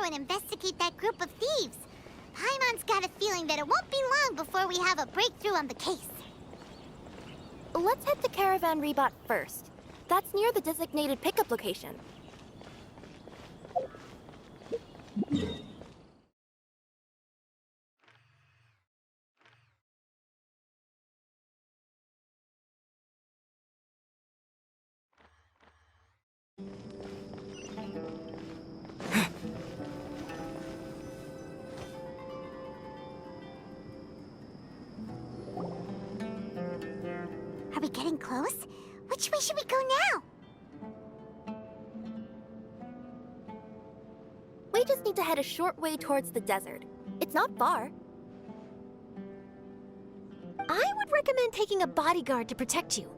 and investigate that group of thieves. Paimon's got a feeling that it won't be long before we have a breakthrough on the case. Let's head to Caravan Rebot first. That's near the designated pickup location. Are we getting close? Which way should we go now? We just need to head a short way towards the desert. It's not far. I would recommend taking a bodyguard to protect you.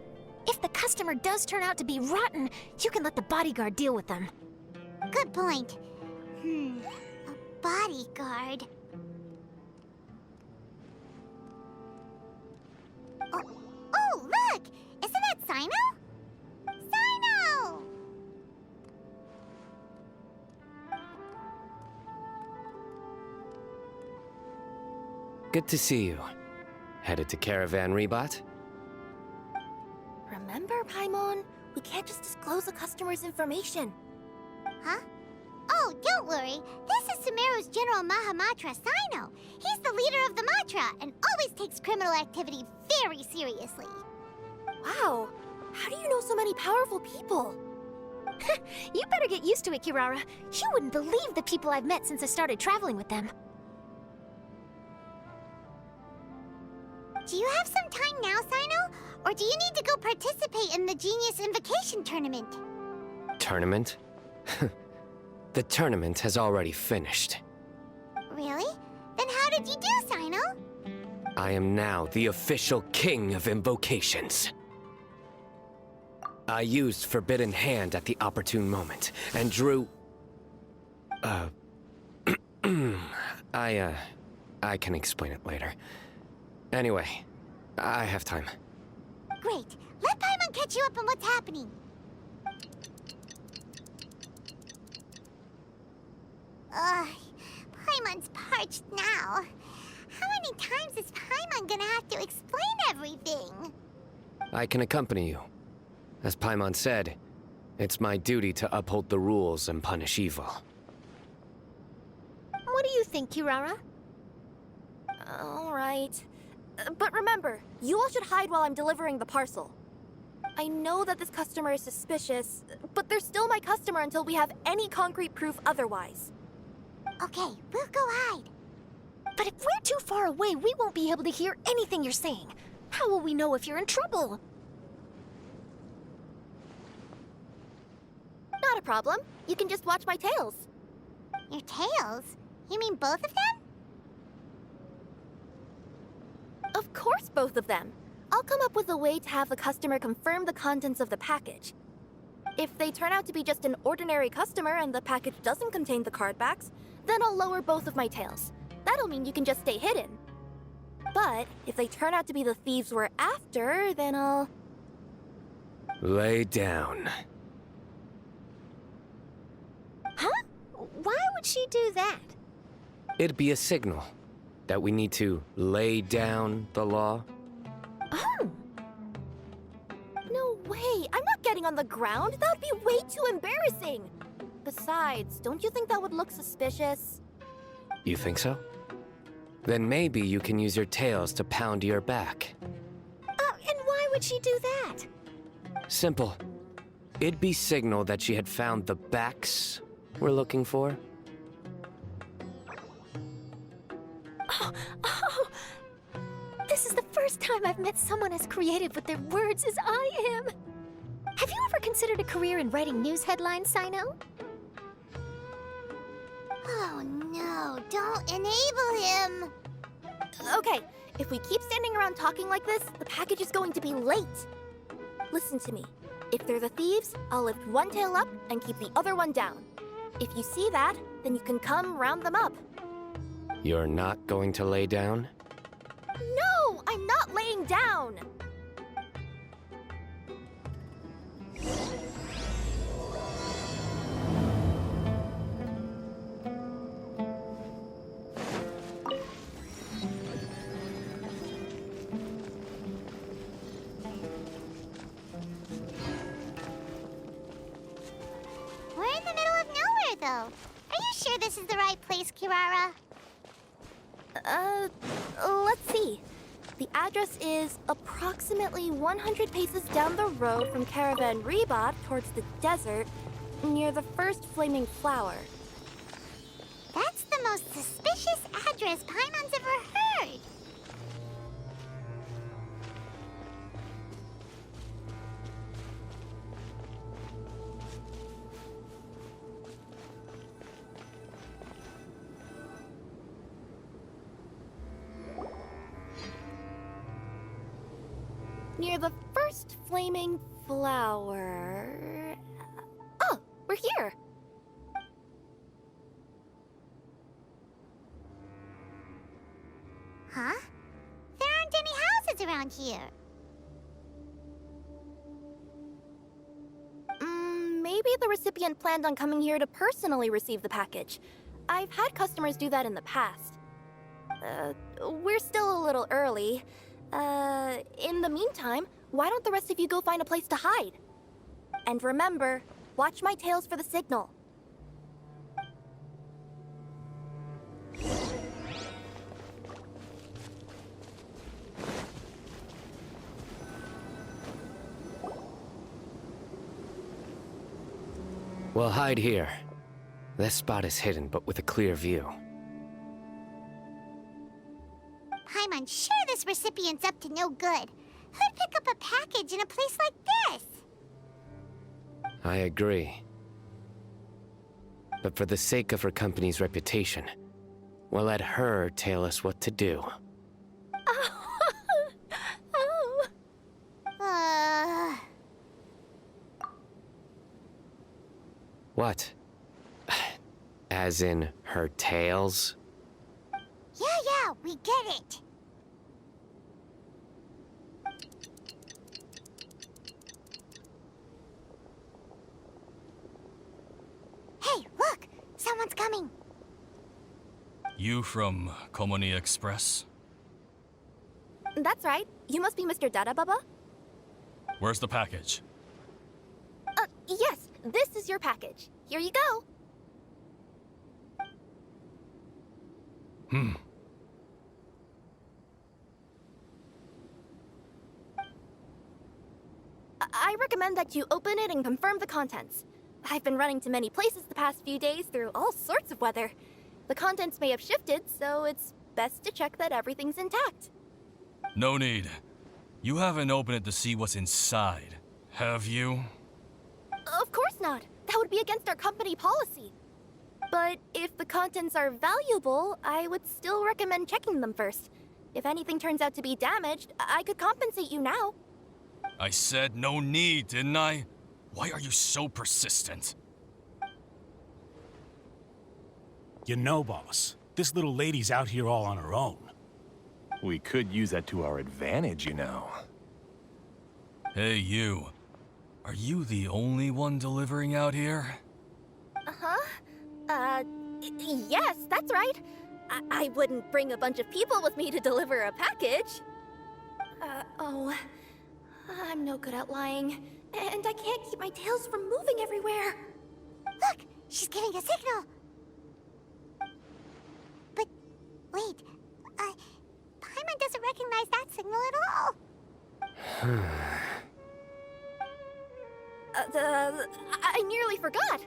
If the customer does turn out to be rotten, you can let the bodyguard deal with them. Good point. A bodyguard. Oh, look! Isn't that Sino? Sino! Good to see you. Headed to Caravan Rebot? Remember, Paimon? We can't just disclose a customer's information. Huh? Oh, don't worry. This is Sumeru's General Mahamatra, Sino. He's the leader of the Matra and always takes criminal activity very seriously. Wow, how do you know so many powerful people? You better get used to it, Kirara. You wouldn't believe the people I've met since I started traveling with them. Do you have some time now, Sino? Or do you need to go participate in the Genius Invocation Tournament? Tournament? The tournament has already finished. Really? Then how did you do, Sino? I am now the official king of invocations. I used Forbidden Hand at the opportune moment, and drew... I can explain it later. Anyway, I have time. Great. Let Paimon catch you up on what's happening. Paimon's parched now. How many times is Paimon gonna have to explain everything? I can accompany you. As Paimon said, it's my duty to uphold the rules and punish evil. What do you think, Kirara? All right. But remember, you all should hide while I'm delivering the parcel. I know that this customer is suspicious, but they're still my customer until we have any concrete proof otherwise. Okay, we'll go hide. But if we're too far away, we won't be able to hear anything you're saying. How will we know if you're in trouble? Not a problem. You can just watch my tails. Your tails? You mean both of them? Of course, both of them. I'll come up with a way to have the customer confirm the contents of the package. If they turn out to be just an ordinary customer and the package doesn't contain the card backs, then I'll lower both of my tails. That'll mean you can just stay hidden. But if they turn out to be the thieves we're after, then I'll... Lay down. Huh? Why would she do that? It'd be a signal that we need to lay down the law. Oh! No way! I'm not getting on the ground! That would be way too embarrassing! Besides, don't you think that would look suspicious? You think so? Then maybe you can use your tails to pound your back. And why would she do that? Simple. It'd be signal that she had found the backs we're looking for. Oh! This is the first time I've met someone as creative with their words as I am. Have you ever considered a career in writing news headlines, Sino? Oh no, don't enable him! Okay, if we keep standing around talking like this, the package is going to be late. Listen to me. If they're the thieves, I'll lift one tail up and keep the other one down. If you see that, then you can come round them up. You're not going to lay down? No, I'm not laying down! this is the right place, Kirara? Let's see. The address is approximately 100 paces down the road from Caravan Rebot towards the desert, near the first flaming flower. That's the most suspicious address Paimon's ever heard. Near the first flaming flower... Oh, we're here! Huh? There aren't any houses around here. Maybe the recipient planned on coming here to personally receive the package. I've had customers do that in the past. We're still a little early. In the meantime, why don't the rest of you go find a place to hide? And remember, watch my tails for the signal. We'll hide here. This spot is hidden, but with a clear view. Paimon's sure this recipient's up to no good. Who'd pick up a package in a place like this? I agree. But for the sake of her company's reputation, we'll let her tell us what to do. Oh. What? As in her tails? Yeah, we get it. Hey, look! Someone's coming. You from Culminate Express? That's right. You must be Mr. Dada Baba? Where's the package? Yes. This is your package. Here you go. I recommend that you open it and confirm the contents. I've been running to many places the past few days through all sorts of weather. The contents may have shifted, so it's best to check that everything's intact. No need. You haven't opened it to see what's inside, have you? Of course not. That would be against our company policy. But if the contents are valuable, I would still recommend checking them first. If anything turns out to be damaged, I could compensate you now. I said no need, didn't I? Why are you so persistent? You know, boss, this little lady's out here all on her own. We could use that to our advantage, you know. Hey, you. Are you the only one delivering out here? Yes, that's right. I wouldn't bring a bunch of people with me to deliver a package. I'm no good at lying. And I can't keep my tails from moving everywhere. Look, she's giving a signal. But wait, Paimon doesn't recognize that signal at all. I nearly forgot.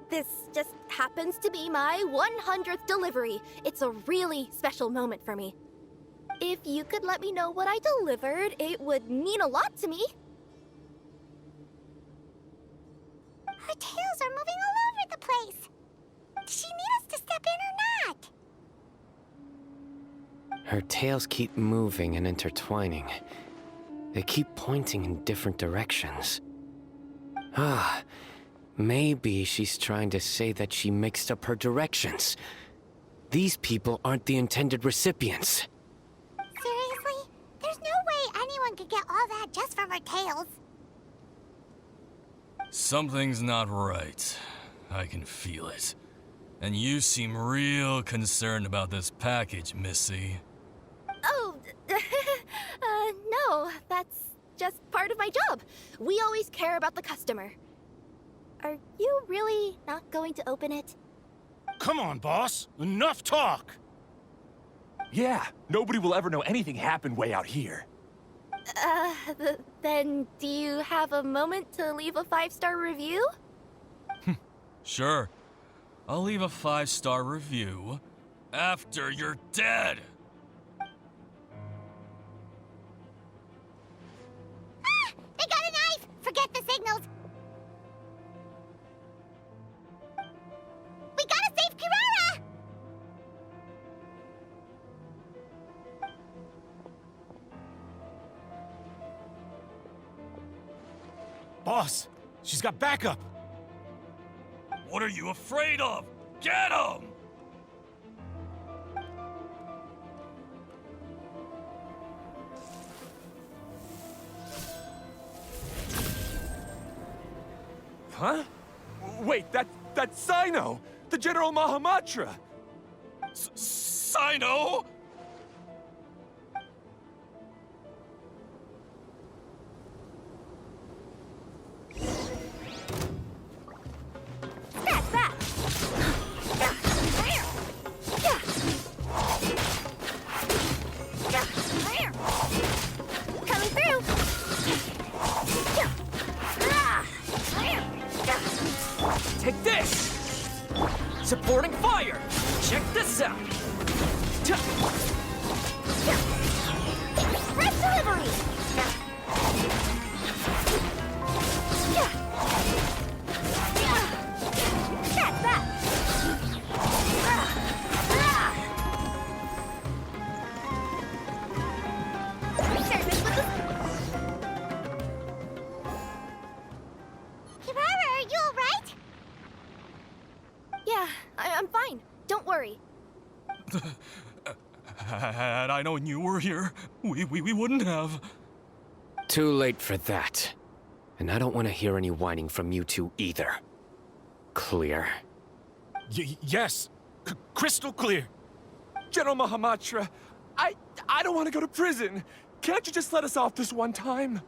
This just happens to be my 100th delivery. It's a really special moment for me. If you could let me know what I delivered, it would mean a lot to me. Her tails are moving all over the place. Does she need us to step in or not? Her tails keep moving and intertwining. They keep pointing in different directions. Maybe she's trying to say that she mixed up her directions. These people aren't the intended recipients. Seriously? There's no way anyone could get all that just from her tails. Something's not right. I can feel it. And you seem real concerned about this package, Missy. Oh, no, that's just part of my job. We always care about the customer. Are you really not going to open it? Come on, boss. Enough talk. Yeah, nobody will ever know anything happened way out here. Then do you have a moment to leave a 5-star review? Sure. I'll leave a 5-star review after you're dead. Ah! They got a knife! Forget the signals! We gotta save Kirara! Boss, she's got backup. What are you afraid of? Get him! Huh? Wait, that's Sino! The General Mahamatra! Sino? Scratch that! Coming through! Take this! Supporting fire! Check this out! Express delivery! That's that! Service with the... Kirara, are you alright? Yeah, I'm fine. Don't worry. Had I known you were here, we wouldn't have. Too late for that. And I don't want to hear any whining from you two either. Clear? Yes. Crystal clear. General Mahamatra, I don't want to go to prison. Can't you just let us off this one time?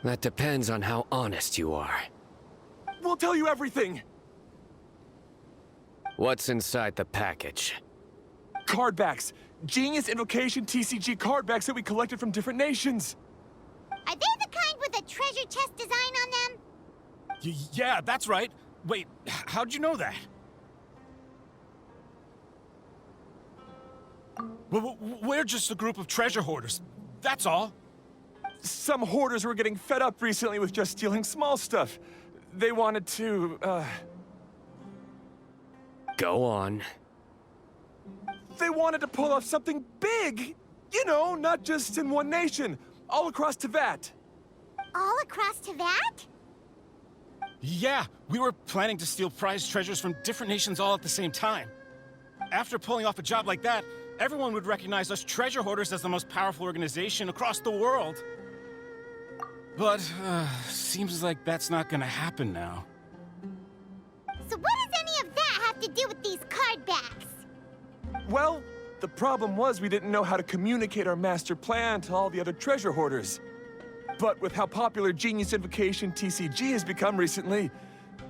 That depends on how honest you are. We'll tell you everything. What's inside the package? Card backs. Genius Invocation TCG card backs that we collected from different nations. Are they the kind with a treasure chest design on them? Yeah, that's right. Wait, how'd you know that? We're just a group of treasure hoarders. That's all. Some hoarders were getting fed up recently with just stealing small stuff. They wanted to, Go on. They wanted to pull off something big! You know, not just in one nation, all across Teyvat. All across Teyvat? Yeah, we were planning to steal prized treasures from different nations all at the same time. After pulling off a job like that, everyone would recognize us treasure hoarders as the most powerful organization across the world. But, seems like that's not gonna happen now. So what does any of that have to do with these card backs? Well, the problem was we didn't know how to communicate our master plan to all the other treasure hoarders. But with how popular Genius Invocation TCG has become recently,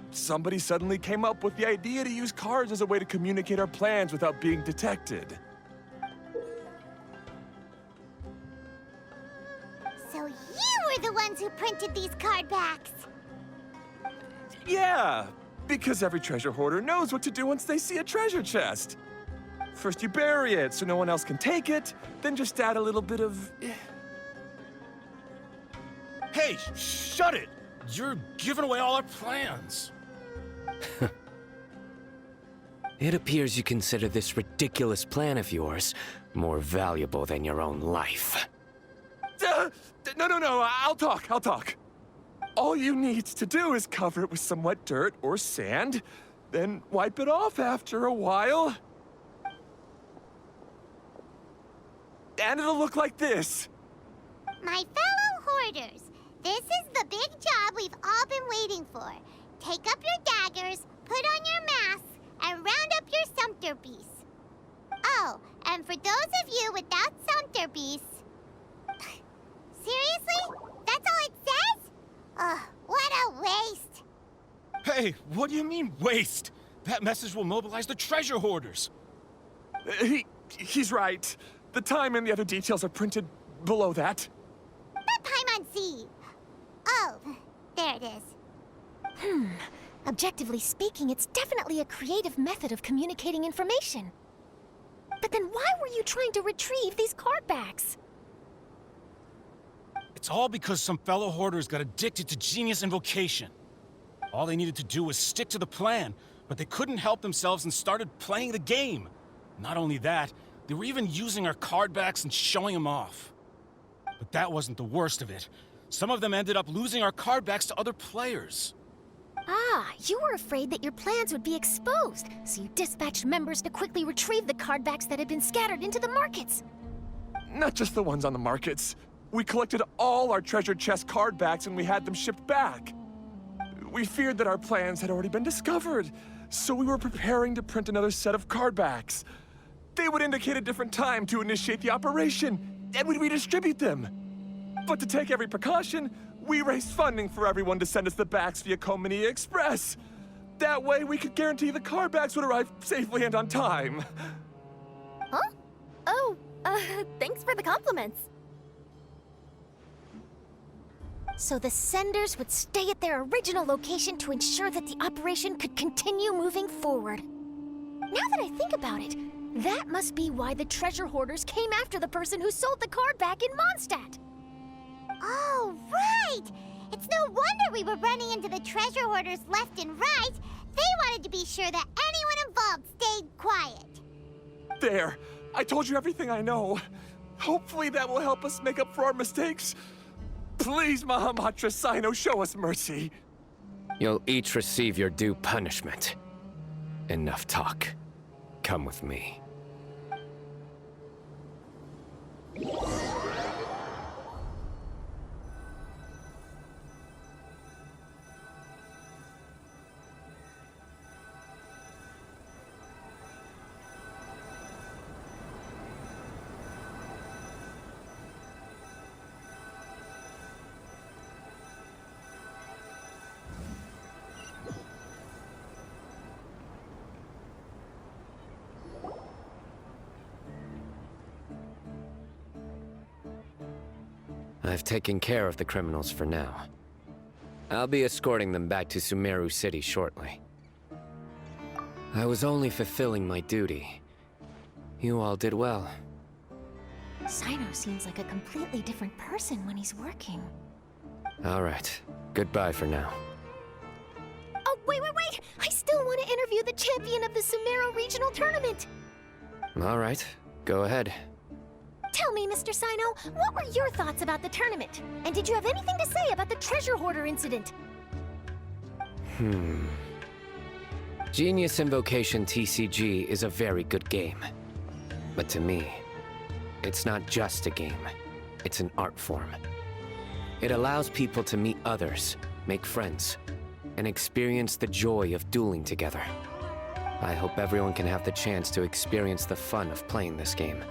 somebody suddenly came up with the idea to use cards as a way to communicate our plans without being detected. So you were the ones who printed these card backs. Yeah, because every treasure hoarder knows what to do once they see a treasure chest. First you bury it so no one else can take it, then just add a little bit of... Hey, shut it! You're giving away all our plans. It appears you consider this ridiculous plan of yours more valuable than your own life. No, I'll talk. All you need to do is cover it with some wet dirt or sand, then wipe it off after a while. And it'll look like this. My fellow hoarders, this is the big job we've all been waiting for. Take up your daggers, put on your masks, and round up your sumpter beasts. Oh, and for those of you without sumpter beasts... Seriously? That's all it says? Ugh, what a waste. Hey, what do you mean, waste? That message will mobilize the treasure hoarders. He's right. The time and the other details are printed below that. That Paimon-Z. Oh, there it is. Objectively speaking, it's definitely a creative method of communicating information. But then why were you trying to retrieve these card backs? It's all because some fellow hoarders got addicted to Genius Invocation. All they needed to do was stick to the plan, but they couldn't help themselves and started playing the game. Not only that, they were even using our card backs and showing them off. But that wasn't the worst of it. Some of them ended up losing our card backs to other players. Ah, you were afraid that your plans would be exposed, so you dispatched members to quickly retrieve the card backs that had been scattered into the markets. Not just the ones on the markets. We collected all our treasure chest card backs and we had them shipped back. We feared that our plans had already been discovered, so we were preparing to print another set of card backs. They would indicate a different time to initiate the operation, and we'd redistribute them. But to take every precaution, we raised funding for everyone to send us the backs via Culminate Express. That way, we could guarantee the card backs would arrive safely and on time. Huh? Oh, thanks for the compliments. So the senders would stay at their original location to ensure that the operation could continue moving forward. Now that I think about it, that must be why the treasure hoarders came after the person who sold the card back in Mondstadt. Oh, right! It's no wonder we were running into the treasure hoarders left and right. They wanted to be sure that anyone involved stayed quiet. There, I told you everything I know. Hopefully that will help us make up for our mistakes. Please, Mahamatra Sino, show us mercy. You'll each receive your due punishment. Enough talk. Come with me. I've taken care of the criminals for now. I'll be escorting them back to Sumeru City shortly. I was only fulfilling my duty. You all did well. Sino seems like a completely different person when he's working. All right. Goodbye for now. Oh, wait! I still want to interview the champion of the Sumeru Regional Tournament! All right. Go ahead. Tell me, Mr. Sino, what were your thoughts about the tournament? And did you have anything to say about the treasure hoarder incident? Genius Invocation TCG is a very good game. But to me, it's not just a game. It's an art form. It allows people to meet others, make friends, and experience the joy of dueling together. I hope everyone can have the chance to experience the fun of playing this game.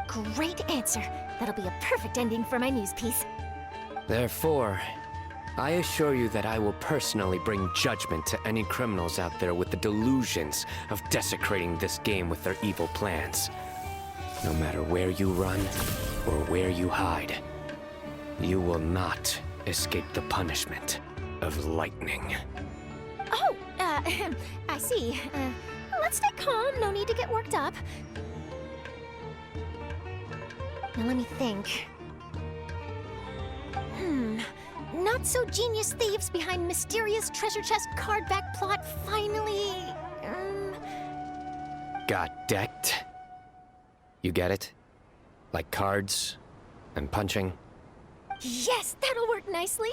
Great answer. That'll be a perfect ending for my news piece. Therefore, I assure you that I will personally bring judgment to any criminals out there with the delusions of desecrating this game with their evil plans. No matter where you run or where you hide, you will not escape the punishment of lightning. Oh, I see. Let's stay calm. No need to get worked up. Now let me think. Not so genius thieves behind mysterious treasure chest card back plot finally... Got decked? You get it? Like cards and punching? Yes, that'll work nicely.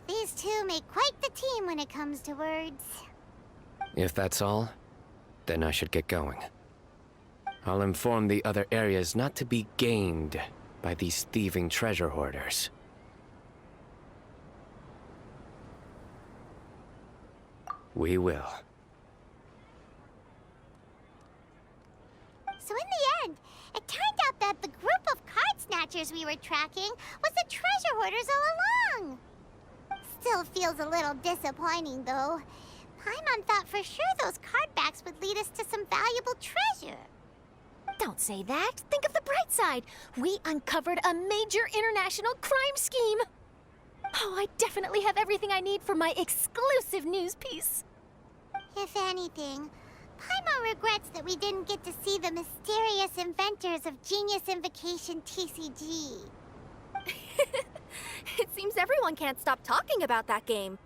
These two make quite the team when it comes to words. If that's all, then I should get going. I'll inform the other areas not to be gamed by these thieving treasure hoarders. We will. So in the end, it turned out that the group of card snatchers we were tracking was the treasure hoarders all along. Still feels a little disappointing, though. Paimon thought for sure those card backs would lead us to some valuable treasure. Don't say that. Think of the bright side. We uncovered a major international crime scheme. Oh, I definitely have everything I need for my exclusive news piece. If anything, Paimon regrets that we didn't get to see the mysterious inventors of Genius Invocation TCG. It seems everyone can't stop talking about that game.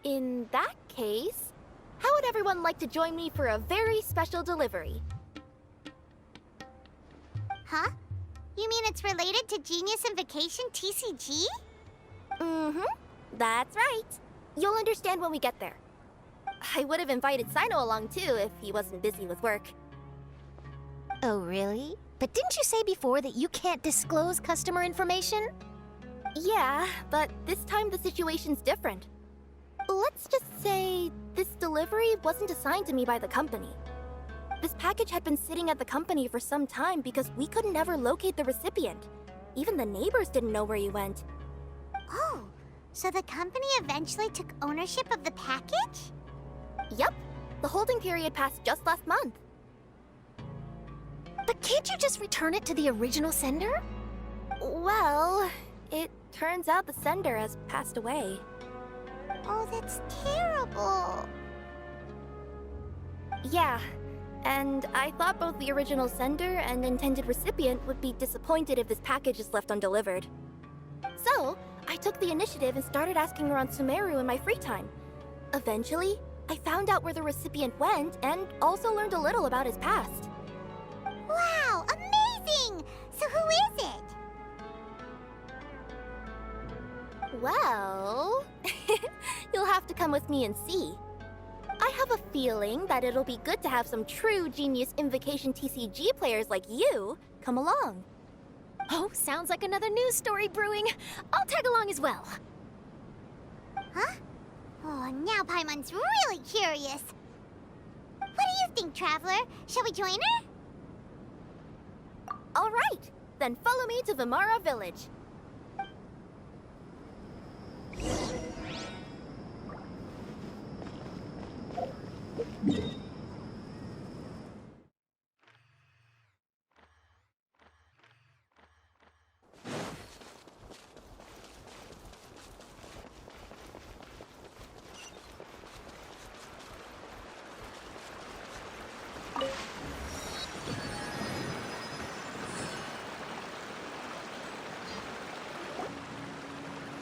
In that case, how would everyone like to join me for a very special delivery? Huh? You mean it's related to Genius Invocation TCG? Mm-hmm. That's right. You'll understand when we get there. I would have invited Sino along too if he wasn't busy with work. Oh, really? But didn't you say before that you can't disclose customer information? Yeah, but this time the situation's different. Let's just say this delivery wasn't assigned to me by the company. This package had been sitting at the company for some time because we could never locate the recipient. Even the neighbors didn't know where he went. Oh, so the company eventually took ownership of the package? Yup, the holding period passed just last month. But can't you just return it to the original sender? Well, it turns out the sender has passed away. Oh, that's terrible. Yeah, and I thought both the original sender and intended recipient would be disappointed if this package is left undelivered. So, I took the initiative and started asking around Sumeru in my free time. Eventually, I found out where the recipient went and also learned a little about his past. Wow, amazing! So who is it? Well, you'll have to come with me and see. I have a feeling that it'll be good to have some true Genius Invocation TCG players like you come along. Oh, sounds like another news story brewing. I'll tag along as well. Huh? Oh, now Paimon's really curious. What do you think, Traveler? Shall we join her? All right, then follow me to Vimara Village.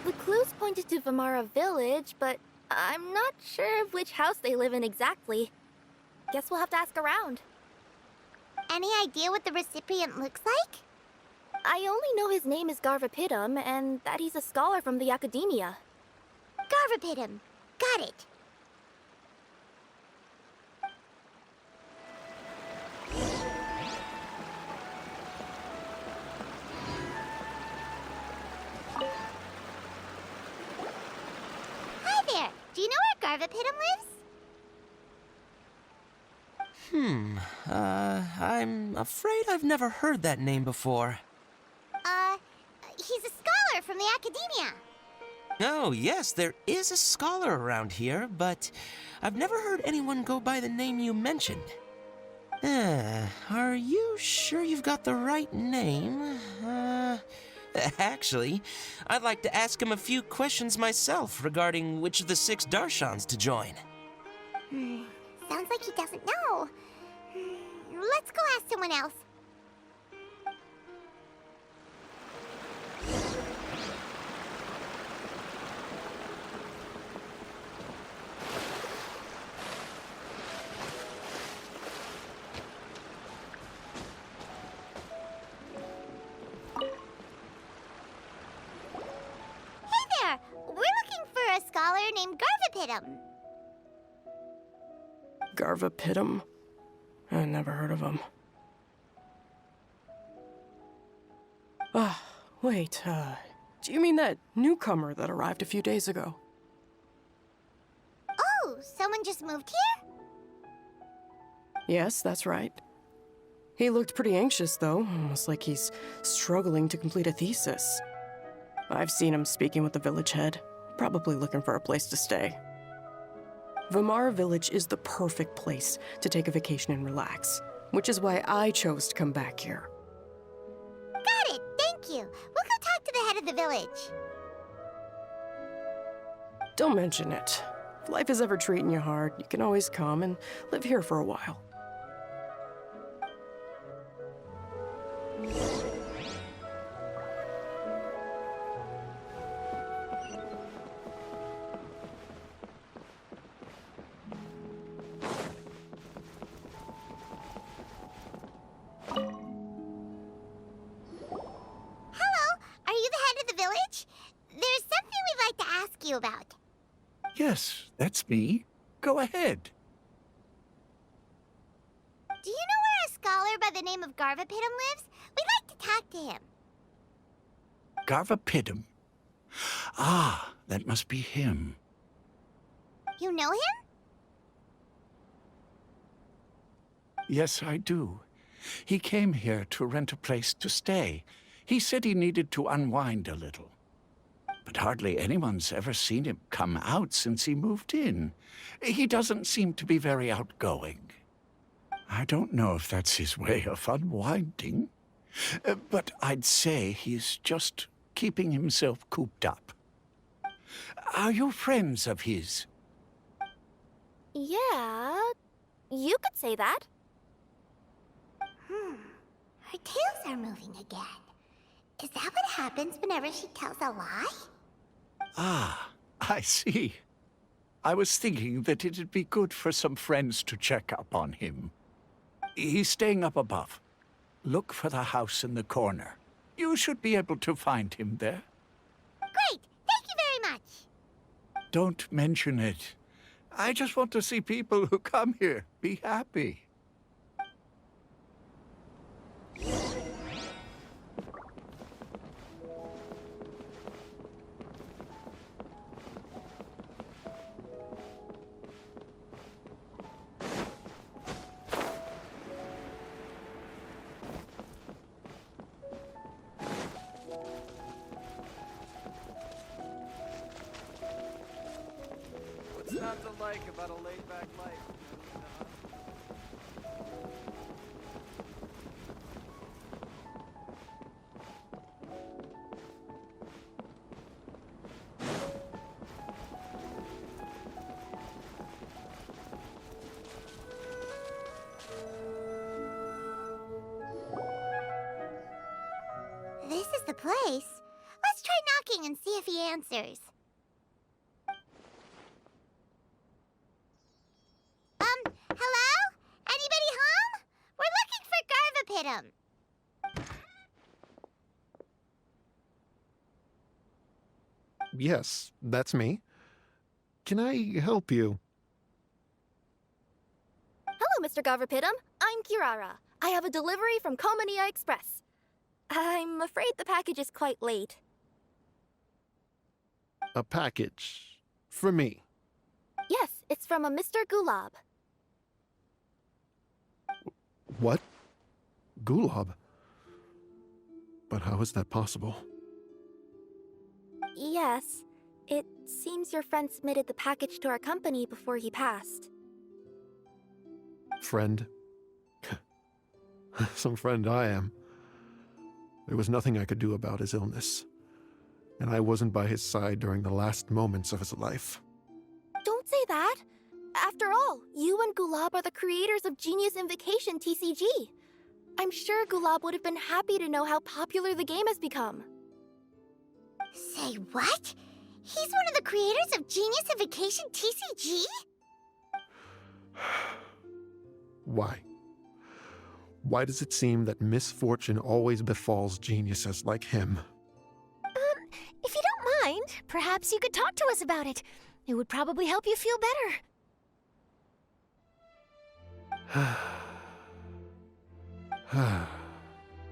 The clues pointed to Vimara Village, but I'm not sure of which house they live in exactly. Guess we'll have to ask around. Any idea what the recipient looks like? I only know his name is Garvapidum and that he's a scholar from the academia. Garvapidum. Got it. Hi there. Do you know where Garvapidum lives? I'm afraid I've never heard that name before. He's a scholar from the academia. Oh, yes, there is a scholar around here, but I've never heard anyone go by the name you mentioned. Are you sure you've got the right name? Actually, I'd like to ask him a few questions myself regarding which of the 6 Darshans to join. Sounds like he doesn't know. Let's go ask someone else. Hey there! We're looking for a scholar named Garvapidum. Garvapidum? I never heard of him. Wait, do you mean that newcomer that arrived a few days ago? Oh, someone just moved here? Yes, that's right. He looked pretty anxious, though, almost like he's struggling to complete a thesis. I've seen him speaking with the village head, probably looking for a place to stay. Vamara Village is the perfect place to take a vacation and relax, which is why I chose to come back here. Got it, thank you. We'll go talk to the head of the village. Don't mention it. If life is ever treating you hard, you can always come and live here for a while. Are you the head of the village? There's something we'd like to ask you about. Yes, that's me. Go ahead. Do you know where a scholar by the name of Garvapidum lives? We'd like to talk to him. Garvapidum. Ah, that must be him. You know him? Yes, I do. He came here to rent a place to stay. He said he needed to unwind a little. But hardly anyone's ever seen him come out since he moved in. He doesn't seem to be very outgoing. I don't know if that's his way of unwinding, but I'd say he's just keeping himself cooped up. Are you friends of his? Yeah, you could say that. Her tails are moving again. Is that what happens whenever she tells a lie? Ah, I see. I was thinking that it'd be good for some friends to check up on him. He's staying up above. Look for the house in the corner. You should be able to find him there. Great! Thank you very much! Don't mention it. I just want to see people who come here be happy. What's not to like about a laid-back life? This is the place. Let's try knocking and see if he answers. Hello? Anybody home? We're looking for Garvapidum. Yes, that's me. Can I help you? Hello, Mr. Garvapidum. I'm Kirara. I have a delivery from Culminate Express. I'm afraid the package is quite late. A package for me. Yes, it's from a Mr. Gulab. What? Gulab? But how is that possible? Yes, it seems your friend submitted the package to our company before he passed. Friend? Some friend I am. There was nothing I could do about his illness, and I wasn't by his side during the last moments of his life. Don't say that! After all, you and Gulab are the creators of Genius Invocation TCG. I'm sure Gulab would have been happy to know how popular the game has become. Say what? He's one of the creators of Genius Invocation TCG? Why? Why does it seem that misfortune always befalls geniuses like him? If you don't mind, perhaps you could talk to us about it. It would probably help you feel better.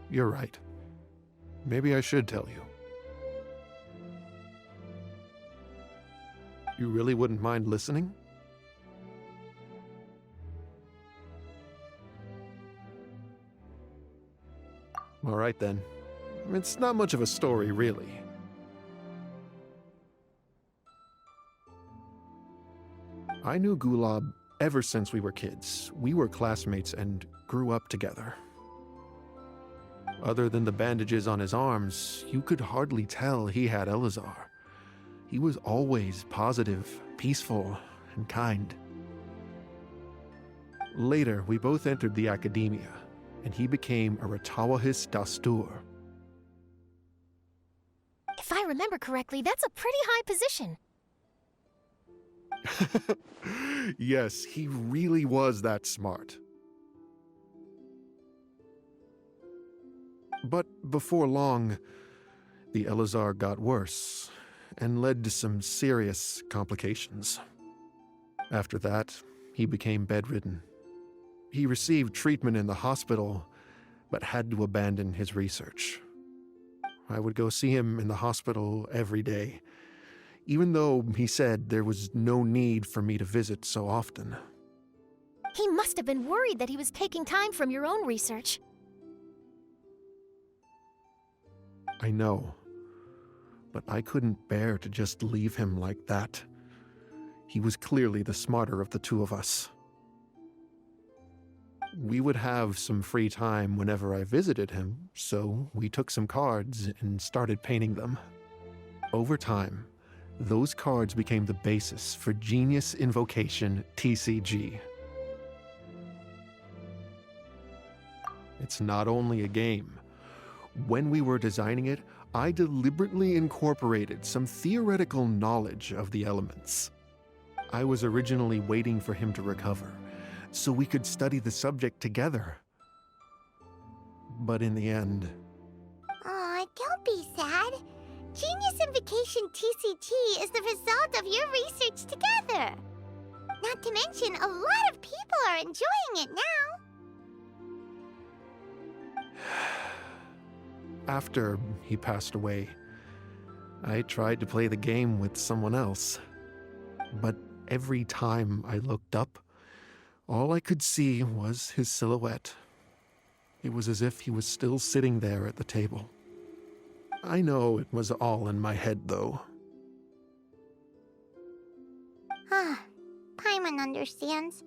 You're right. Maybe I should tell you. You really wouldn't mind listening? All right, then. It's not much of a story, really. I knew Gulab ever since we were kids. We were classmates and grew up together. Other than the bandages on his arms, you could hardly tell he had Elazar. He was always positive, peaceful, and kind. Later, we both entered the academia, and he became a Ratawahis Dastur. If I remember correctly, that's a pretty high position. Yes, he really was that smart. But before long, the Elazar got worse and led to some serious complications. After that, he became bedridden. He received treatment in the hospital, but had to abandon his research. I would go see him in the hospital every day, even though he said there was no need for me to visit so often. He must have been worried that he was taking time from your own research. I know, but I couldn't bear to just leave him like that. He was clearly the smarter of the two of us. We would have some free time whenever I visited him, so we took some cards and started painting them. Over time, those cards became the basis for Genius Invocation TCG. It's not only a game. When we were designing it, I deliberately incorporated some theoretical knowledge of the elements. I was originally waiting for him to recover, so we could study the subject together. But in the end... Aw, don't be sad. Genius Invocation TCG is the result of your research together. Not to mention, a lot of people are enjoying it now. After he passed away, I tried to play the game with someone else. But every time I looked up, all I could see was his silhouette. It was as if he was still sitting there at the table. I know it was all in my head, though. Paimon understands.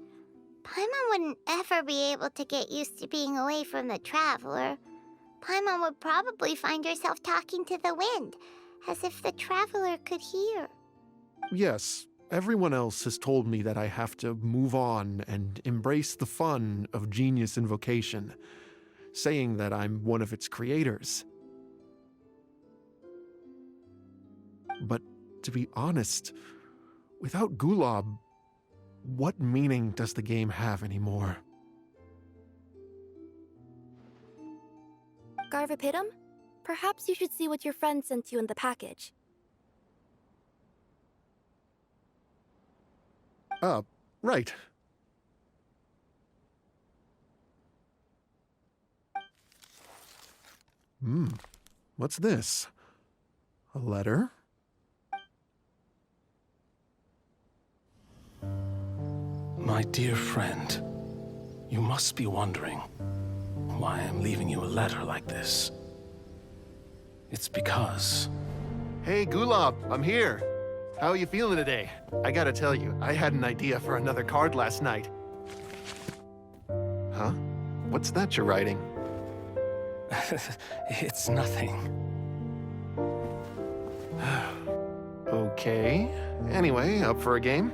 Paimon wouldn't ever be able to get used to being away from the Traveler. Paimon would probably find herself talking to the wind, as if the Traveler could hear. Yes, everyone else has told me that I have to move on and embrace the fun of Genius Invocation, saying that I'm one of its creators. But to be honest, without Gulab, what meaning does the game have anymore? Garvapitum, perhaps you should see what your friend sent you in the package. Right. What's this? A letter? My dear friend, you must be wondering why I'm leaving you a letter like this. It's because... Hey, Gulab, I'm here. How are you feeling today? I gotta tell you, I had an idea for another card last night. Huh? What's that you're writing? It's nothing. Okay. Anyway, up for a game?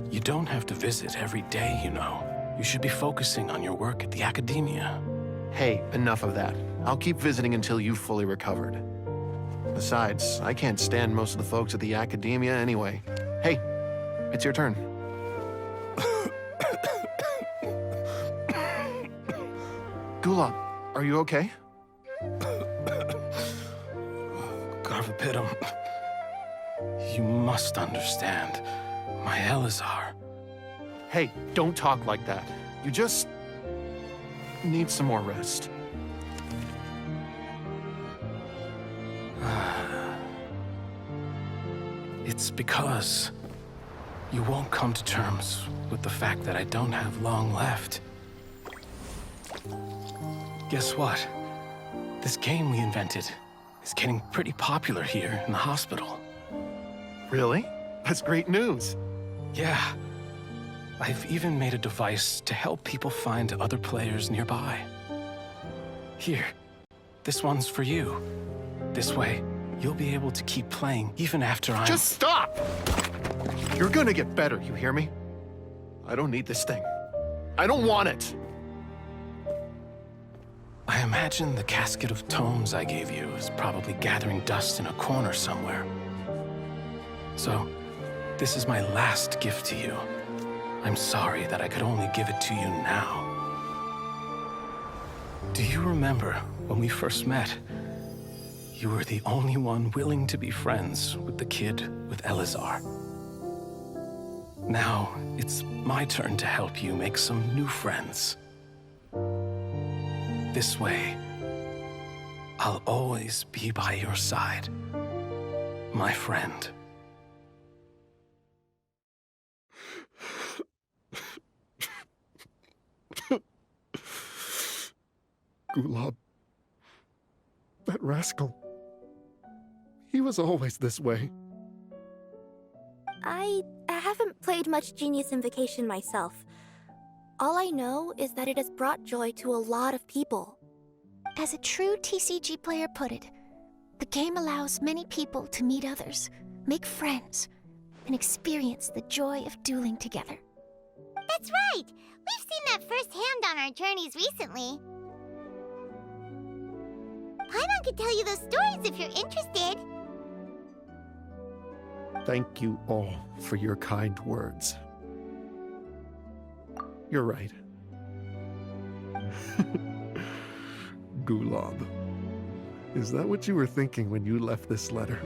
You don't have to visit every day, you know. You should be focusing on your work at the academia. Hey, enough of that. I'll keep visiting until you've fully recovered. Besides, I can't stand most of the folks at the academia anyway. Hey, it's your turn. Gulab, are you okay? Garvapitum, you must understand. My Elazar. Hey, don't talk like that. You just need some more rest. It's because you won't come to terms with the fact that I don't have long left. Guess what? This game we invented is getting pretty popular here in the hospital. Really? That's great news. Yeah. I've even made a device to help people find other players nearby. Here, this one's for you. This way, you'll be able to keep playing even after I'm— Just stop! You're gonna get better, you hear me? I don't need this thing. I don't want it! I imagine the casket of tomes I gave you is probably gathering dust in a corner somewhere. So, this is my last gift to you. I'm sorry that I could only give it to you now. Do you remember when we first met? You were the only one willing to be friends with the kid with Elazar. Now, it's my turn to help you make some new friends. This way, I'll always be by your side, my friend. Gulab. That rascal. He was always this way. I haven't played much Genius Invocation myself. All I know is that it has brought joy to a lot of people. As a true TCG player put it, the game allows many people to meet others, make friends, and experience the joy of dueling together. That's right! We've seen that firsthand on our journeys recently. Paimon could tell you those stories if you're interested. Thank you all for your kind words. You're right. Gulab. Is that what you were thinking when you left this letter?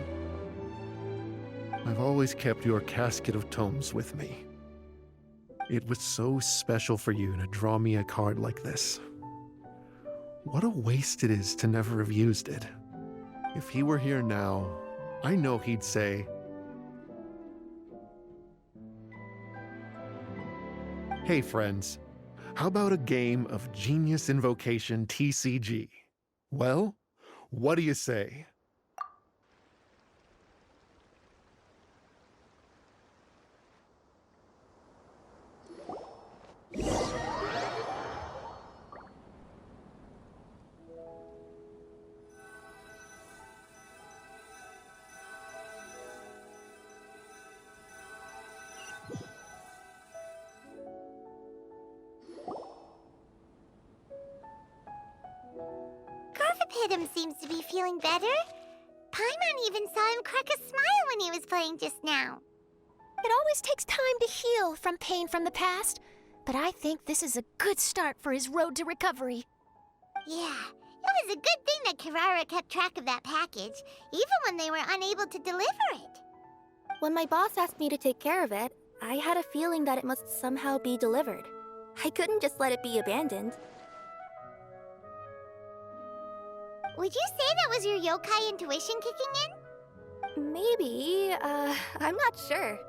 I've always kept your casket of tomes with me. It was so special for you to draw me a card like this. What a waste it is to never have used it. If he were here now, I know he'd say, "Hey friends, how about a game of Genius Invocation TCG? Well, what do you say?" Garfapidum seems to be feeling better. Paimon even saw him crack a smile when he was playing just now. It always takes time to heal from pain from the past, but I think this is a good start for his road to recovery. Yeah, it was a good thing that Kirara kept track of that package, even when they were unable to deliver it. When my boss asked me to take care of it, I had a feeling that it must somehow be delivered. I couldn't just let it be abandoned. Would you say that was your yokai intuition kicking in? Maybe, I'm not sure.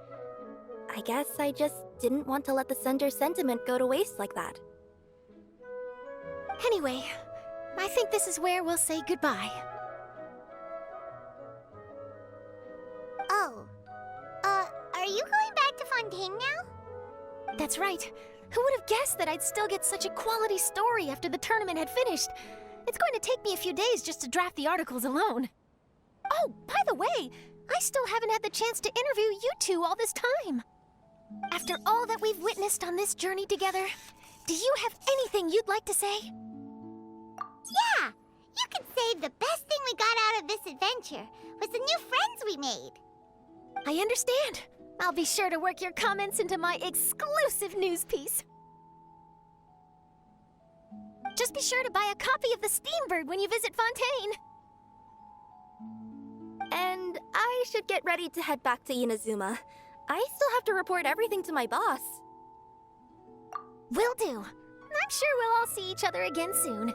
I guess I just didn't want to let the sender's sentiment go to waste like that. Anyway, I think this is where we'll say goodbye. Oh. Are you going back to Fontaine now? That's right. Who would have guessed that I'd still get such a quality story after the tournament had finished? It's going to take me a few days just to draft the articles alone. Oh, by the way, I still haven't had the chance to interview you two all this time. After all that we've witnessed on this journey together, do you have anything you'd like to say? Yeah! You could say the best thing we got out of this adventure was the new friends we made. I understand. I'll be sure to work your comments into my exclusive news piece. Just be sure to buy a copy of the Steambird when you visit Fontaine. And I should get ready to head back to Inazuma. I still have to report everything to my boss. Will do. I'm sure we'll all see each other again soon.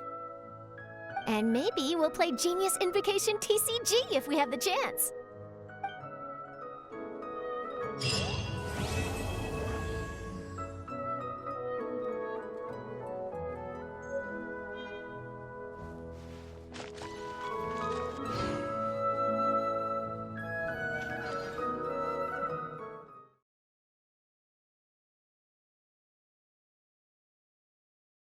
And maybe we'll play Genius Invocation TCG if we have the chance.